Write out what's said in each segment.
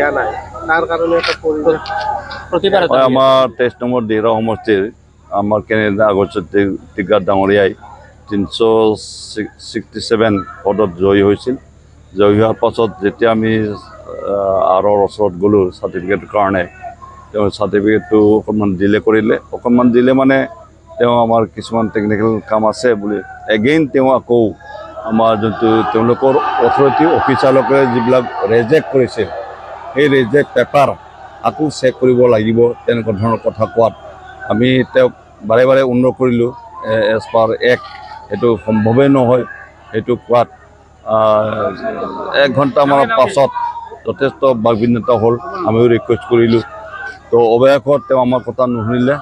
দিয়া নাই তাৰ কাৰণে এটা প্ৰতিবাৰ আমাৰ 23 নম্বৰ দিৰা সমষ্টিৰ আমাৰ কেনেডা আগত টিকা ডাঙৰীয়াই 367 পদত জয়ী হৈছিল। জয়ী হোৱাৰ পাছত যেতিয়া আমি আৰৰ ওচৰত গ'লোঁ চাৰ্টিফিকেটৰ কাৰণে, তেওঁ চাৰ্টিফিকেটটো অকণমান ডিলে কৰিলে। অকণমান ডিলে মানে তেওঁ আমাৰ কিছুমান টেকনিকেল কাম আছে বুলি এগেইন তেওঁ আকৌ আমাৰ যোনটো তেওঁলোকৰ অথৰিটি অফিচাৰলোকে যিবিলাক ৰেজেক্ট কৰিছিল সেই ৰেজেক্ট পেপাৰ আকৌ চেক কৰিব লাগিব তেনেকুৱা ধৰণৰ কথা কোৱাত আমি তেওঁক বাৰে বাৰে অনুৰোধ কৰিলোঁ এজ পাৰ এক্ট সেইটো সম্ভৱেই নহয়। সেইটো কোৱাত 1 ঘণ্টামানৰ পাছত যথেষ্ট বাকবিন্যতা হ'ল। আমিও ৰিকুৱেষ্ট কৰিলোঁ, তো অৱশেষত তেওঁ আমাৰ কথা নুশুনিলে।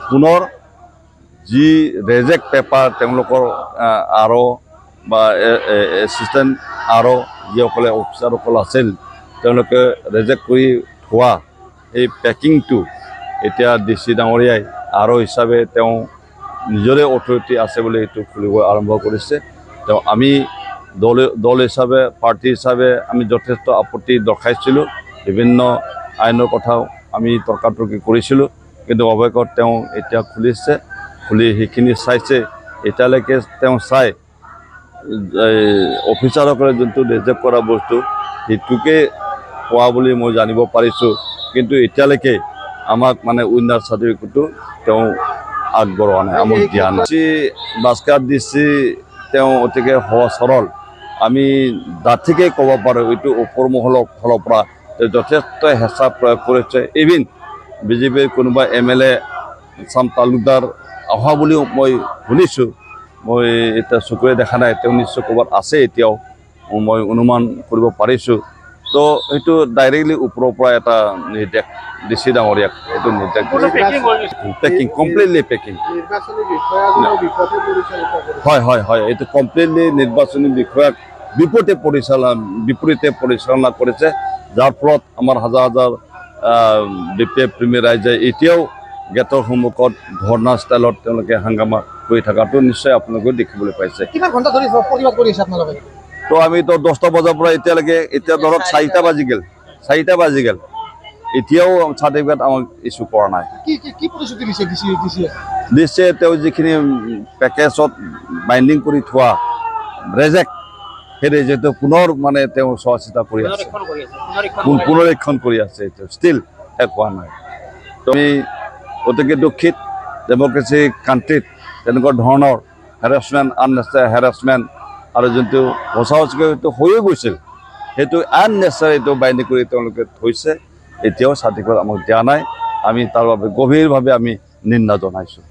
পুনৰ যি ৰেজেক্ট পেপাৰ তেওঁলোকৰ বা এছিষ্টেণ্ট যিসকলে অফিচাৰসকল আছিল তেওঁলোকে ৰেজেক্ট কৰি থোৱা এই পেকিংটো এতিয়া DC ডাঙৰীয়াই হিচাপে তেওঁ নিজৰে অথৰিটি আছে বুলি এইটো খুলিব আৰম্ভ কৰিছে। তেওঁ আমি দল হিচাপে পাৰ্টি হিচাপে আমি যথেষ্ট আপত্তি দৰ্শাইছিলোঁ, বিভিন্ন আইনৰ কথাও আমি তৰ্কাতৰ্কি কৰিছিলোঁ, কিন্তু অৱশেষত তেওঁ এতিয়া খুলি সেইখিনি চাইছে। এতিয়ালৈকে তেওঁ চাই অফিচাৰসকলে যোনটো ৰিজেক্ট কৰা বস্তু সেইটোকে পোৱা বুলি মই জানিব পাৰিছোঁ, কিন্তু এতিয়ালৈকে আমাক মানে উইনাৰ চাৰ্টিফিকেটটো তেওঁ আগবঢ়োৱা নাই, আমাক দিয়া নাই। বাস্কাৰ DC তেওঁ অতিকে সহজ সৰল, আমি ডাঠিকে ক'ব পাৰোঁ এইটো ওপৰ মহলৰ ফালৰ পৰা যথেষ্ট হেঁচা প্ৰয়োগ কৰিছে। ইভিন BJPৰ কোনোবা MLA চাম তালুকদাৰ অহা বুলিও মই শুনিছোঁ, মই এতিয়া চকুৰে দেখা নাই, তেওঁ নিশ্চয় ক'ৰবাত আছে এতিয়াও মই অনুমান কৰিব পাৰিছোঁ। তো সেইটো ডাইৰেক্টলি ওপৰৰ পৰা এটা নিৰ্দেশ DC ডাঙৰীয়াক এইটো নিৰ্দেশ পেকিং কমপ্লিটলি পেকিং হয় এইটো কমপ্লিটলি নিৰ্বাচনী বিষয়াক বিপৰীতে পৰিচালনা কৰিছে, যাৰ ফলত আমাৰ হাজাৰ হাজাৰ BPF প্ৰেমী ৰাইজে এতিয়াও গেটৰ সন্মুখত ধৰ্ণা ষ্টাইলত তেওঁলোকে হাংগামা কৰি থকাটো নিশ্চয় আপোনালোকে দেখিবলৈ পাইছে। কিমান ঘণ্টা ধৰি প্ৰতিবাদ কৰি আছে আপোনালোকে? তো আমিতো 10টা বজাৰ পৰা এতিয়ালৈকে, এতিয়া ধৰক 4টা বাজি গ'ল, এতিয়াও চাৰ্টিফিকেট আমাক ইছ্যু কৰা নাই। কি প্ৰতিশ্ৰুতি দিছে তেওঁ যিখিনি পেকেজত বাইণ্ডিং কৰি থোৱা ৰেজেক্ট, সেই ৰেজেক্টটো পুনৰ মানে তেওঁ চোৱা চিতা কৰি আছে, পুনৰীক্ষণ কৰি আছে, এতিয়া ষ্টিল শেষ হোৱা নাই। তো আমি অতিকে দুখিত। ডেম'ক্ৰেচি কাণ্ট্ৰিত তেনেকুৱা ধৰণৰ হেৰাছমেণ্ট, আননেচেচাৰী হেৰাছমেণ্ট আৰু যোনটো সঁচাটো হৈয়ে গৈছিল সেইটো আননেচেচাৰীটো বাইণ্ডিং কৰি তেওঁলোকে থৈছে। এতিয়াও চাৰ্টিফিকেট আমাক দিয়া নাই, আমি তাৰ বাবে গভীৰভাৱে আমি নিন্দা জনাইছোঁ।